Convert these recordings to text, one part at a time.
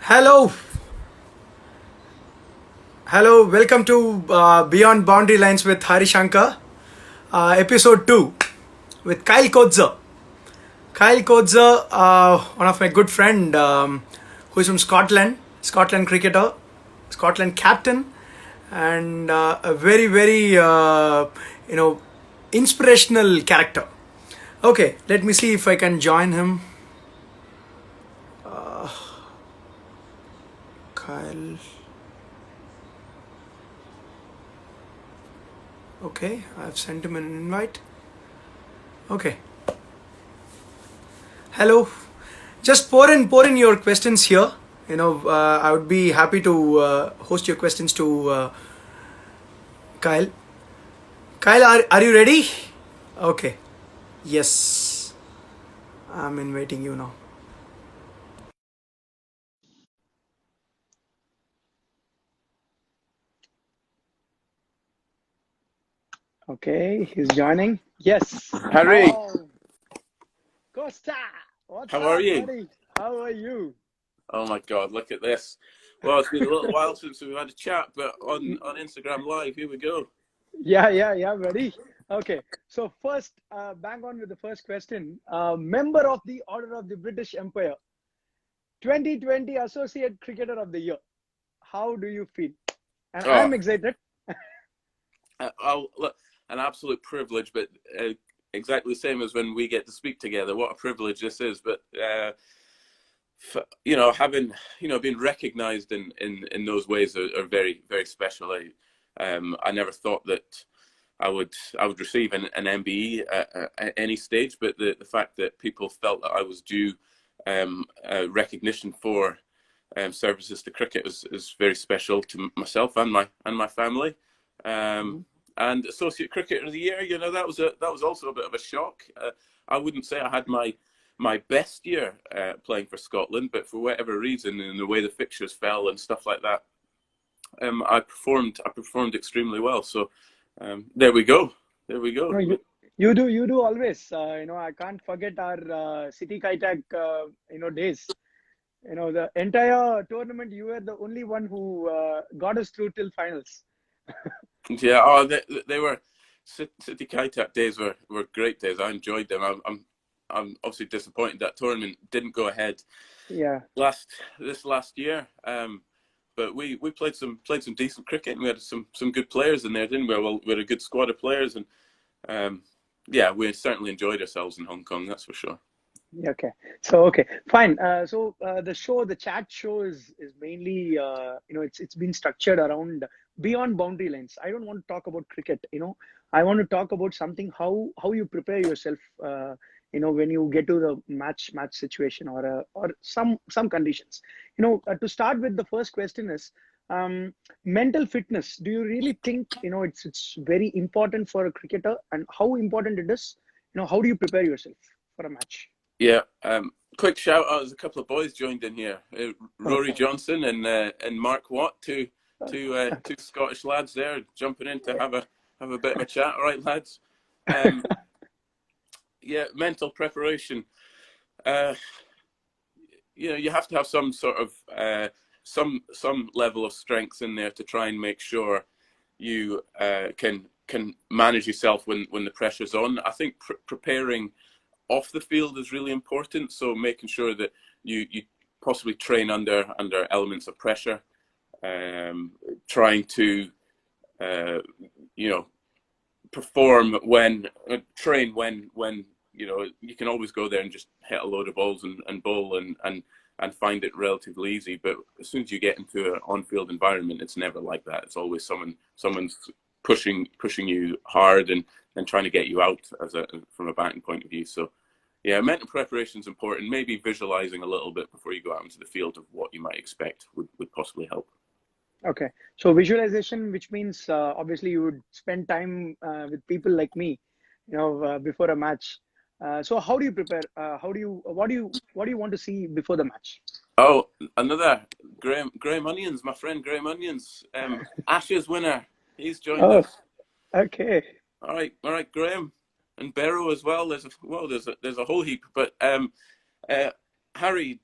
Hello, hello. Welcome to Beyond Boundary Lines with Hari Shankar, episode 2 with Kyle Kodza. Kyle Kodza, one of my good friend, who is from Scotland, Scotland cricketer, Scotland captain, and a very inspirational character. Okay, let me see if I can join him. Kyle. Okay, I've sent him an invite. Okay. Hello. Just pour in your questions here. I would be happy to host your questions to Kyle. Kyle, are you ready? Okay. Yes. I'm inviting you now. Okay, he's joining. Yes. Harry, Oh, Costa, what's how are up, you? buddy? How are you? Oh my God, look at this. Well, it's been a little while since we've had a chat, but on Instagram Live, here we go. Yeah, buddy. Okay, so first, bang on with the first question. Member of the Order of the British Empire, 2020 Associate Cricketer of the Year. How do you feel? And Oh, I'm excited. look, an absolute privilege, but exactly the same as when we get to speak together. What a privilege this is. But having been recognised in those ways are very very special. I never thought that I would receive an MBE at any stage, but the fact that people felt that I was due recognition for services to cricket is very special to myself and my family. Um, and Associate Cricketer of the Year, that was also a bit of a shock. I wouldn't say I had my best year playing for Scotland, but for whatever reason, in the way the fixtures fell and stuff like that, I performed extremely well. So there we go. There we go. No, you do always. I can't forget our City Kaitak, days. The entire tournament, you were the only one who got us through till finals. Yeah. Oh, they were City Kaitak days were great days. I enjoyed them. I'm obviously disappointed that tournament didn't go ahead Yeah. this last year. But we played some decent cricket, and we had some good players in there, didn't we? Well, we had a good squad of players, and yeah, we certainly enjoyed ourselves in Hong Kong. That's for sure. Yeah, okay. So okay, fine. The chat show is mainly it's been structured around beyond boundary lines. I don't want to talk about cricket. I want to talk about something how you prepare yourself. When you get to the match situation or some conditions. To start with, the first question is mental fitness. Do you really think it's very important for a cricketer, and how important it is? How do you prepare yourself for a match? Yeah. Quick shout out: there's a couple of boys joined in here. Rory Okay. Johnson and Mark Watt, two Scottish lads there jumping in to have a bit of a chat. All right, lads. Um, yeah, mental preparation. Uh, you have to have some sort of some level of strength in there to try and make sure you can manage yourself when the pressure's on. I think preparing off the field is really important. So making sure that you possibly train under elements of pressure, trying to perform train when you can always go there and just hit a load of balls and bowl and find it relatively easy. But as soon as you get into an on-field environment, it's never like that. It's always someone's pushing you hard and trying to get you out from a batting point of view. So yeah, mental preparation is important. Maybe visualizing a little bit before you go out into the field of what you might expect would possibly help. Okay. So visualization, which means obviously you would spend time with people like me, before a match. So how do you prepare? What do you want to see before the match? Oh, another Graham Onions, my friend Graham Onions, Ashes winner. He's joined Oh, us. okay. All right, Graham and Barrow as well. There's a whole heap. But Harry,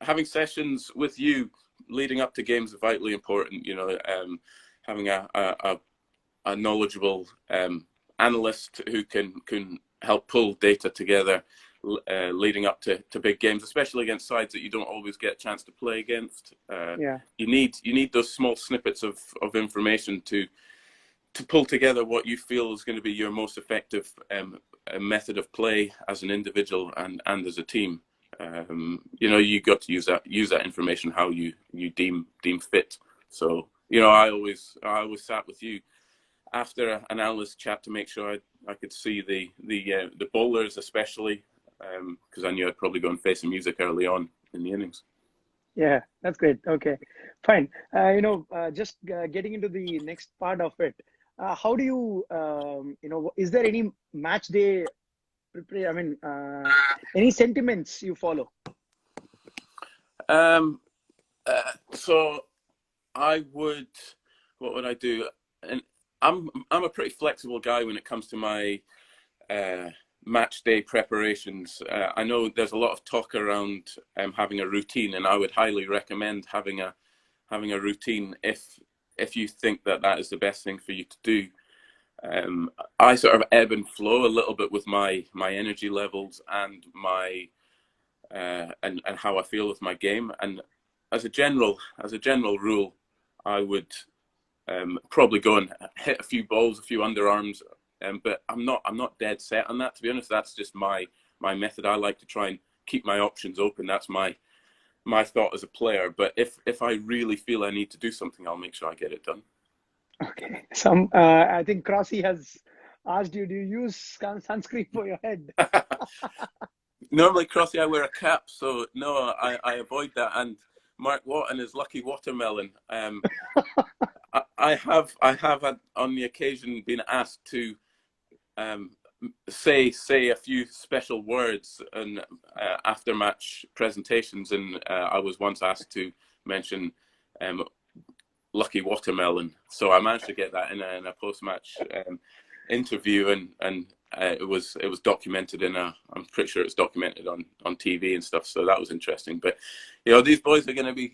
having sessions with you leading up to games is vitally important. Having a knowledgeable analyst who can help pull data together leading up to big games, especially against sides that you don't always get a chance to play against. Yeah. You need those small snippets of information to pull together what you feel is going to be your most effective method of play as an individual and as a team. You got to use that information how you deem fit. So I always sat with you after an analyst chat to make sure I could see the bowlers especially, because I knew I'd probably go and face some music early on in the innings. Yeah, that's great. Okay, fine. Just getting into the next part of it, how do you, is there any match day prepare? I mean, any sentiments you follow? So what would I do? And I'm a pretty flexible guy when it comes to my match day preparations. I know there's a lot of talk around having a routine, and I would highly recommend having a routine if you think that is the best thing for you to do. I sort of ebb and flow a little bit with my energy levels and my and how I feel with my game. And as a general rule, I would probably go and hit a few balls, a few underarms, but I'm not dead set on that. To be honest, that's just my method. I like to try and keep my options open. That's my thought as a player. But if I really feel I need to do something, I'll make sure I get it done. Okay. I think Crossy has asked you, do you use sunscreen for your head? Normally, Crossy, I wear a cap, so no, I avoid that. And Mark Watt and his lucky watermelon. I have on the occasion been asked to say a few special words in after match presentations, and I was once asked to mention lucky watermelon. So I managed to get that in a post match interview, and it was documented I'm pretty sure it's documented on TV and stuff. So that was interesting. But these boys are going to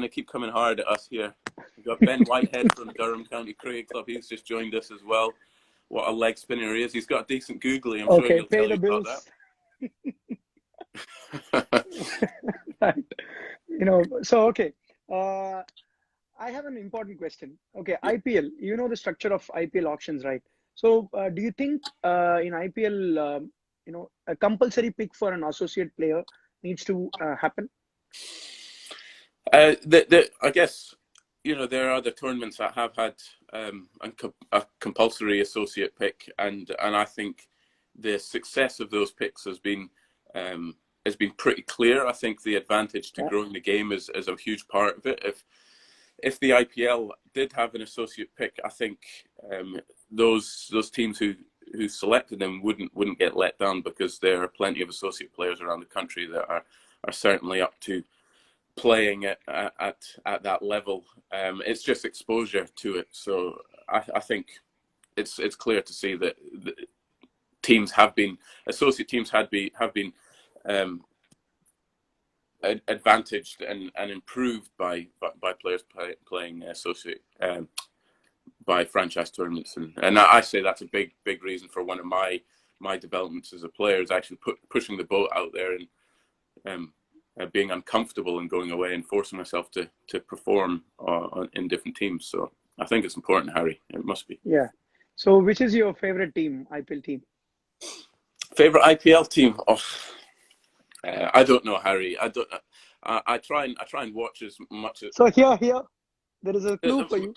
keep coming hard at us here. We've got Ben Whitehead from Durham County Cricket Club. He's just joined us as well. What a leg spinner he is. He's got a decent googly. I'm sure he'll tell you about that. Right. So okay. I have an important question. Okay, IPL. You know the structure of IPL auctions, right? So, do you think in IPL, a compulsory pick for an associate player needs to happen? I guess there are other tournaments that have had a compulsory associate pick, and I think the success of those picks has been pretty clear. I think the advantage to growing the game is a huge part of it. If the IPL did have an associate pick, I think those teams who selected them wouldn't get let down, because there are plenty of associate players around the country that are certainly up to playing at that level. It's just exposure to it. So I think it's clear to see that associate teams have been advantaged and improved by players playing associate by franchise tournaments, and I say that's a big reason for one of my developments as a player, is actually pushing the boat out there and being uncomfortable and going away and forcing myself to perform in different teams. So I think it's important, Harry. It must be. Yeah. So which is your favorite team, IPL team? Favorite IPL team? Oh, I don't know, Harry. I don't. I try and watch as much as. So here, there is a clue for you.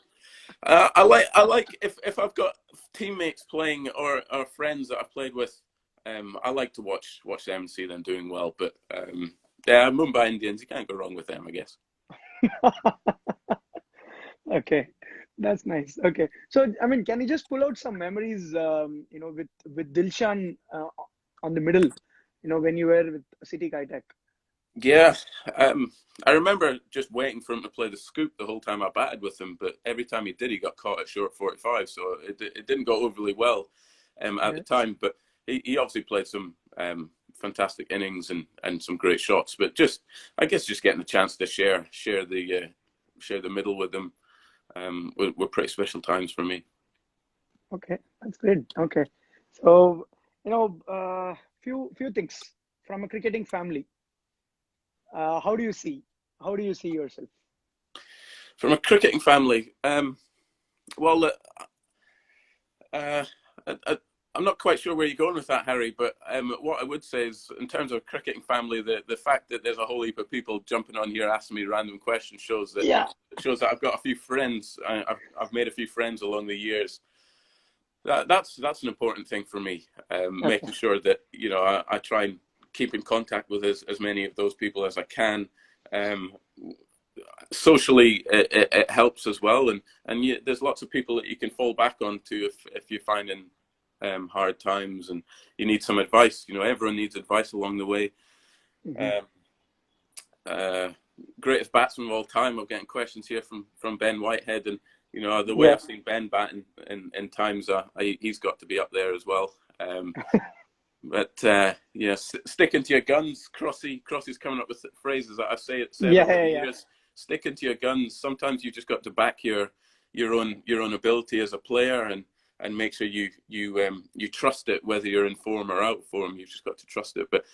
I like if I've got teammates playing or friends that I've played with. I like to watch them and see them doing well. But yeah, Mumbai Indians, you can't go wrong with them, I guess. Okay, that's nice. Okay, so I mean, can you just pull out some memories, with Dilshan on the middle, when you were with City Kitech? Yeah, I remember just waiting for him to play the scoop the whole time I batted with him, but every time he did, he got caught at short 45, so it didn't go overly well at the time. But he obviously played some fantastic innings and some great shots. But I guess just getting the chance to share the middle with them were pretty special times for me. Okay, that's great. Okay, so few things from a cricketing family. How do you see? How do you see yourself? From a cricketing family, well, uh, I, I'm not quite sure where you're going with that, Harry. But what I would say is, in terms of cricketing family, the fact that there's a whole heap of people jumping on here asking me random questions Yeah. shows that I've got a few friends. I've made a few friends along the years. That's an important thing for me. Okay. Making sure that I try and keep in contact with as many of those people as I can. Um, Socially, it helps as well, and there's lots of people that you can fall back on to if you're finding hard times and you need some advice. Everyone needs advice along the way. Hmm. Um, uh, Greatest batsman of all time. I'm getting questions here from Ben Whitehead, and the way Yeah. I've seen Ben batting in times, he's got to be up there as well. But sticking to your guns. Crossy's coming up with phrases that I've said Yeah. over Yeah. the Yeah. years. Sticking to your guns. Sometimes you just got to back your own ability as a player and make sure you trust it, whether you're in form or out of form. You've just got to trust it. But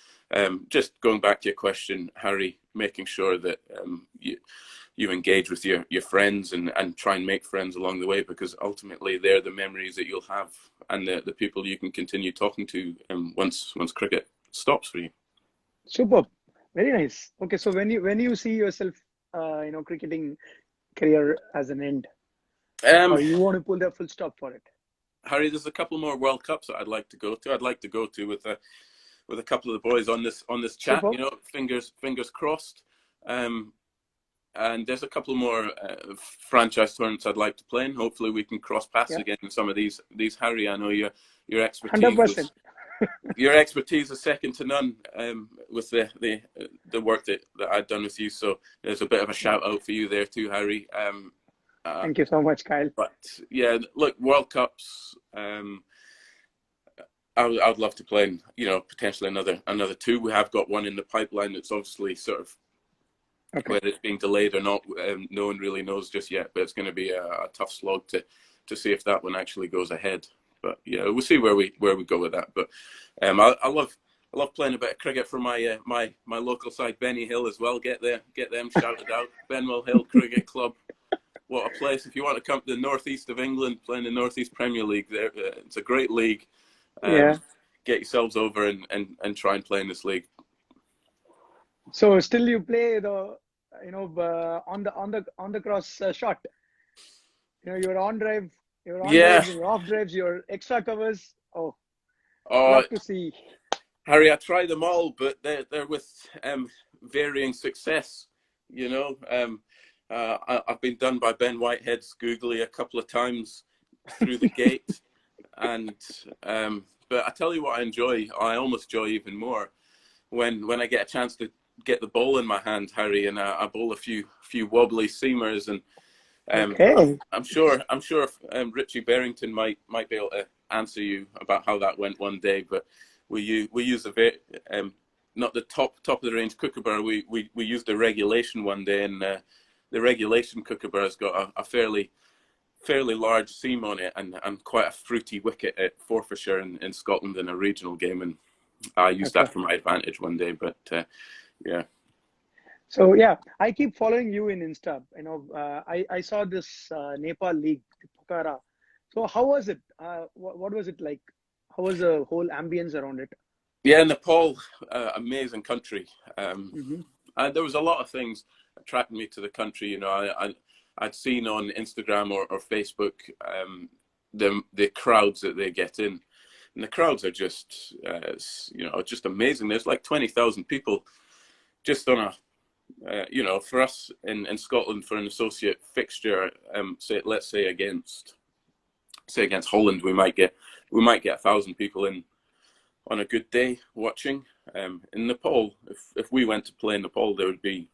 just going back to your question, Harry, making sure that you engage with your friends and try and make friends along the way, because ultimately they're the memories that you'll have and the people you can continue talking to once cricket stops for you. Superb. Very nice. Okay, so when you see yourself, cricketing career as an end, Um, or you want to pull the full stop for it? Harry, there's a couple more World Cups that I'd like to go to. I'd like to go to with a couple of the boys on this chat. Superb. Fingers crossed. And there's a couple more franchise tournaments I'd like to play in. Hopefully, we can cross paths Yeah. again in some of these. Harry, I know your expertise 100%. is second to none with the work that I've done with you. So there's a bit of a shout out for you there too, Harry. Thank you so much, Kyle. But yeah, look, World Cups. I'd love to play in, potentially another two. We have got one in the pipeline that's obviously sort of, Okay. whether it's being delayed or not, no one really knows just yet. But it's going to be a tough slog to see if that one actually goes ahead. But yeah, we'll see where we go with that. But I love playing a bit of cricket for my my local side, Benny Hill, as well. Get them shouted out. Benwell Hill Cricket Club. What a place! If you want to come to the northeast of England, playing the Northeast Premier League, there it's a great league. Yeah. Get yourselves over and try and play in this league. So still you play on the cross shot. Your on drive, your on Yeah. drives, your off drives, your extra covers. Oh, Oh, love to see. Harry, I try them all, but they're with varying success. I've been done by Ben Whitehead's googly a couple of times through the gate, and but I tell you what I enjoy. I almost enjoy even more when I get a chance to get the ball in my hand, Harry, and I bowl a few wobbly seamers, and Okay. I'm sure Richie Berrington might be able to answer you about how that went one day, but we use a very not the top of the range kookaburra. We used a regulation one day, and the regulation kookaburra's got a fairly large seam on it and quite a fruity wicket at Forfarshire in Scotland in a regional game, and I used that Okay. for my advantage one day. But yeah. So yeah, I keep following you in Insta. I saw this Nepal league, the Pokhara. So how was it? What was it like? How was the whole ambience around it? Yeah, Nepal, amazing country. Hmm. There was a lot of things attracting me to the country. I'd seen on Instagram or Facebook the crowds that they get in, and the crowds are just just amazing. There's like 20,000 people just on a for us in Scotland for an associate fixture. Let's say against Holland, we might get 1,000 people in on a good day watching. In Nepal, if we went to play in Nepal, there'd be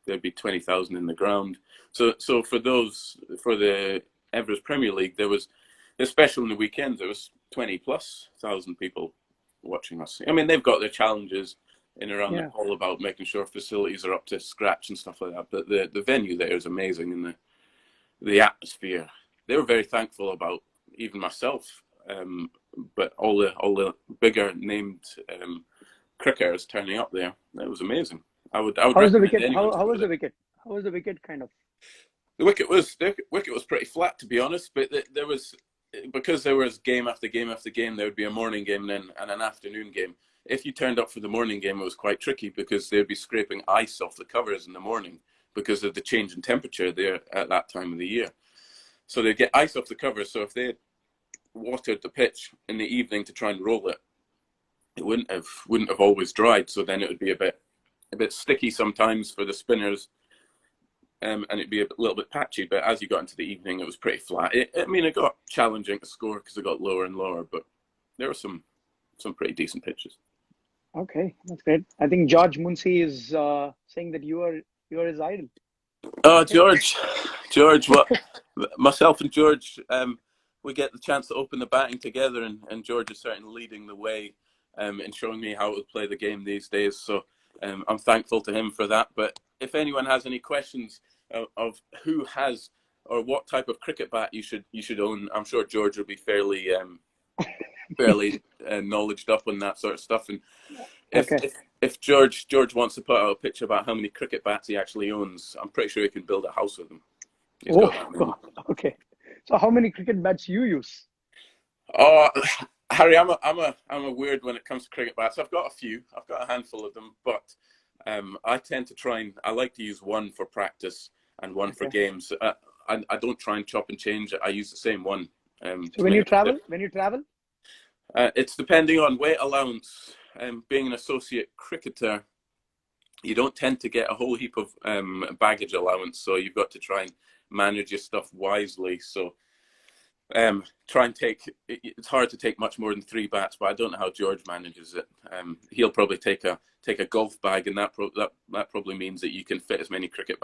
20,000 in the ground. So for the Everest Premier League, there was, especially in the weekends, there was 20 plus thousand people watching us. I mean, they've got their challenges in around Yeah. Nepal about making sure facilities are up to scratch and stuff like that. But the venue there is amazing, and the atmosphere. They were very thankful about even myself, but all the bigger named cricketers turning up there. It was amazing. I would How was the recommend wicket? anyone to How go was there. the wicket? How was the wicket kind of? The wicket was pretty flat, to be honest, but there was, because there was game after game after game, there would be a morning game and an afternoon game. If you turned up for the morning game, it was quite tricky because they'd be scraping ice off the covers in the morning because of the change in temperature there at that time of the year. So they'd get ice off the covers. So if they watered the pitch in the evening to try and roll it, it wouldn't have always dried. So then it would be a bit sticky sometimes for the spinners, and it'd be a little bit patchy. But as you got into the evening, it was pretty flat. It got challenging to score because it got lower and lower, but there were some pretty decent pitches. Okay, that's great. I think George Muncy is saying that you are his idol. Oh, George, what? Myself and George, we get the chance to open the batting together, and George is certainly leading the way in showing me how to play the game these days. So I'm thankful to him for that. But if anyone has any questions of who has or what type of cricket bat you should own, I'm sure George will be fairly knowledged up on that sort of stuff. And if Okay. if George wants to put out a picture about how many cricket bats he actually owns, I'm pretty sure he can build a house with them. He's Oh, got that many. okay. So how many cricket bats you use? Oh, Harry, I'm a weird when it comes to cricket bats. I've got a few. I've got a handful of them, but I tend to I like to use one for practice and one for Okay. games. I don't try and chop and change. I use the same one. So when you travel, it's depending on weight allowance. Being an associate cricketer, you don't tend to get a whole heap of baggage allowance, so you've got to try and manage your stuff wisely. So try and it's hard to take much more than 3 bats, but I don't know how George manages it. He'll probably take a golf bag, and that probably means that you can fit as many cricket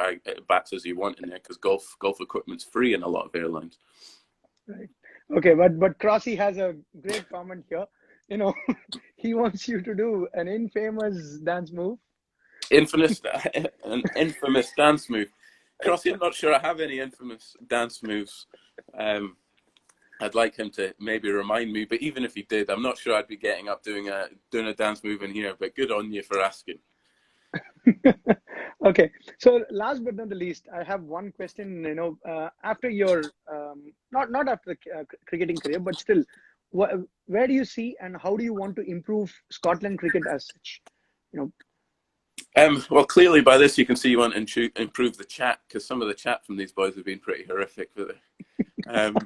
bats as you want in there, because golf equipment's free in a lot of airlines. right? Okay, but Crossy has a great comment here. You know, he wants you to do an infamous dance move. An infamous dance move. Crossy, I'm not sure I have any infamous dance moves. I'd like him to maybe remind me, but even if he did, I'm not sure I'd be getting up doing a dance move in here. But good on you for asking. Okay, so last but not the least, I have one question. You know, after your not after the cricketing career, but still, where do you see and how do you want to improve Scotland cricket as such? You know, well, clearly by this you can see you want to improve the chat, because some of the chat from these boys have been pretty horrific. Um,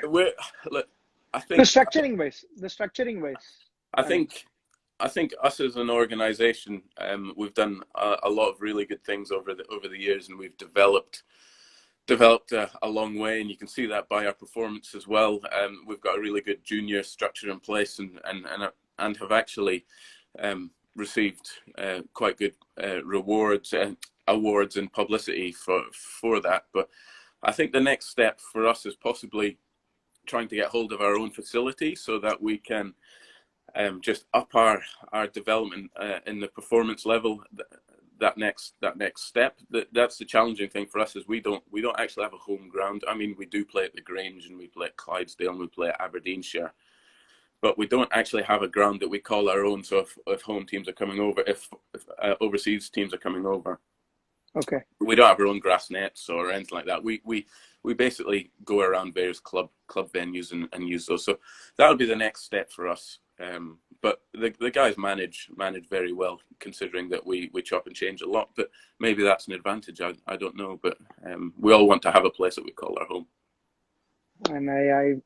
look, I think the structuring ways. I think us as an organisation, we've done a lot of really good things over the years, and we've developed a long way, and you can see that by our performance as well. We've got a really good junior structure in place, and have actually received quite good rewards and awards and publicity for that. But I think the next step for us is possibly trying to get hold of our own facility so that we can just up our development in the performance level. That next step. That's the challenging thing for us, is we don't actually have a home ground. I mean, we do play at the Grange, and we play at Clydesdale, and we play at Aberdeenshire, but we don't actually have a ground that we call our own. So if home teams are coming over, if overseas teams are coming over, Okay. we don't have our own grass nets or anything like that. We basically go around various club venues and use those. So that would be the next step for us. But the guys manage very well, considering that we chop and change a lot. But maybe that's an advantage. I don't know. But we all want to have a place that we call our home. And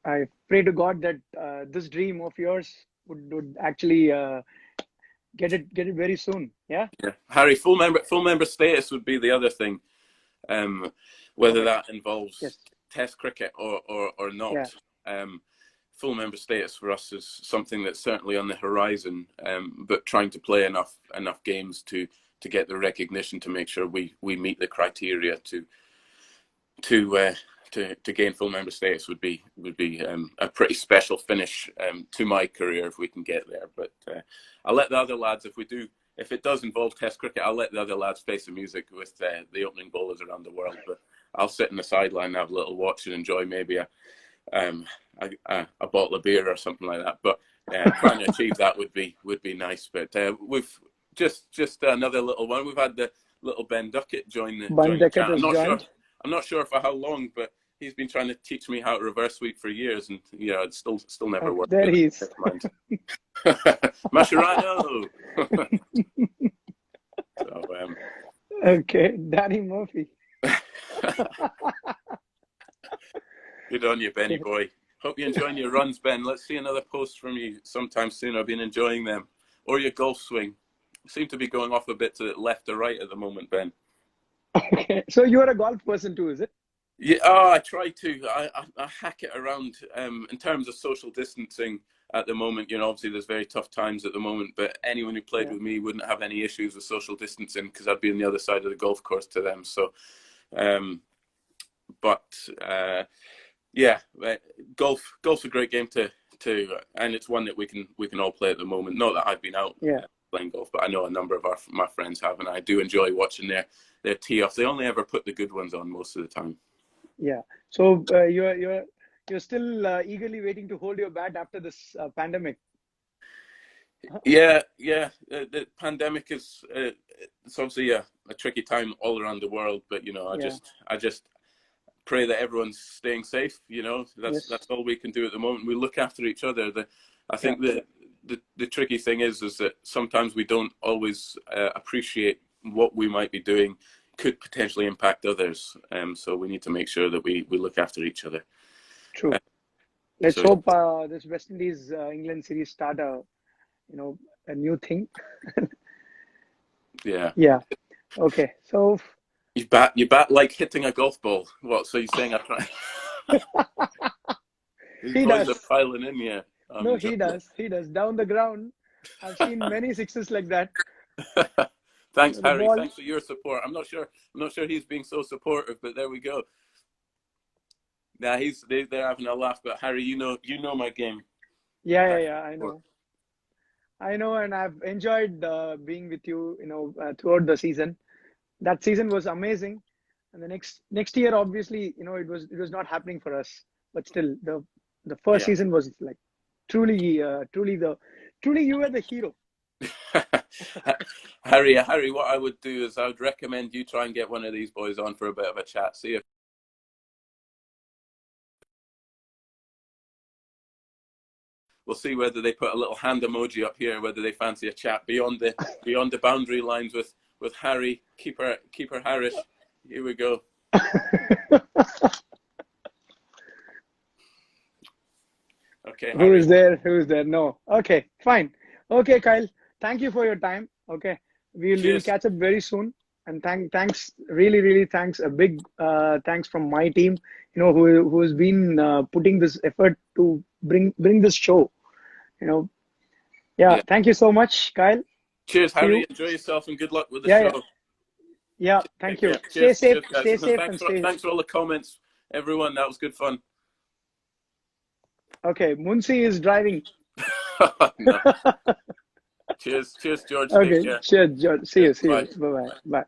I pray to God that this dream of yours would actually get it very soon. Yeah. Yeah, Harry, full member status would be the other thing. Whether Perfect. that involves Yes. Test cricket or not. Yeah. Full member status for us is something that's certainly on the horizon, but trying to play enough games to get the recognition to make sure we meet the criteria to to gain full member status would be a pretty special finish to my career if we can get there. But I'll let the other lads, if it does involve Test cricket, I'll let the other lads face the music with the opening bowlers around the world. But I'll sit in the sideline and have a little watch and enjoy maybe a bottle of beer or something like that. But trying to achieve that would be nice. But we've just another little one. We've had the little Ben Duckett join the chat. I'm not sure for how long, but he's been trying to teach me how to reverse sweep for years, and it's still never worked. There he is. Mascherano. So, okay, Danny Murphy. Good on you, Benny boy. Hope you're enjoying your runs, Ben. Let's see another post from you sometime soon. I've been enjoying them. Or your golf swing. You seem to be going off a bit to the left or right at the moment, Ben. Okay, so you're a golf person too, is it? Yeah, I try to. I hack it around in terms of social distancing at the moment. Obviously there's very tough times at the moment, but anyone who played with me wouldn't have any issues with social distancing because I'd be on the other side of the golf course to them. So, golf's a great game to and it's one that we can all play at the moment. Not that I've been out playing golf, but I know a number of my friends have, and I do enjoy watching their tee offs. They only ever put the good ones on most of the time. Yeah. So you're still eagerly waiting to hold your bat after this pandemic. Yeah. The pandemic is it's obviously a tricky time all around the world, but I just pray that everyone's staying safe. That's all we can do at the moment. We look after each other. I think the tricky thing is that sometimes we don't always appreciate what we might be doing could potentially impact others. So we need to make sure that we look after each other. True. Let's hope this West Indies England series start a new thing. Yeah. Yeah. Okay. So you bat like hitting a golf ball. What? So you're saying I try? He does. Are piling in, yeah. No, he does. He does. Down the ground, I've seen many sixes like that. Thanks, Harry. Thanks for your support. I'm not sure he's being so supportive, but there we go. Nah, they're having a laugh. But Harry, you know my game. Yeah. I know, and I've enjoyed being with you. Throughout the season. That season was amazing, and the next year, obviously, it was not happening for us. But still, the first season was like truly you were the hero. Harry, what I would do is I would recommend you try and get one of these boys on for a bit of a chat. See if we'll see whether they put a little hand emoji up here, whether they fancy a chat beyond the boundary lines with Harry, keeper Harris. Here we go. Okay. Who is there? No. Okay, fine. Okay, Kyle. Thank you for your time. Okay, we'll catch up very soon. And thanks, really thanks. A big thanks from my team. Who has been putting this effort to bring this show. Yeah. Thank you so much, Kyle. Cheers, Harry. Enjoy yourself and good luck with the show. Yeah. Thank you. Cheers, stay safe. Cheers, stay safe. Thanks for all the comments, everyone. That was good fun. Okay, Munsi is driving. Cheers, George. Okay, cheers, George. See you. Bye.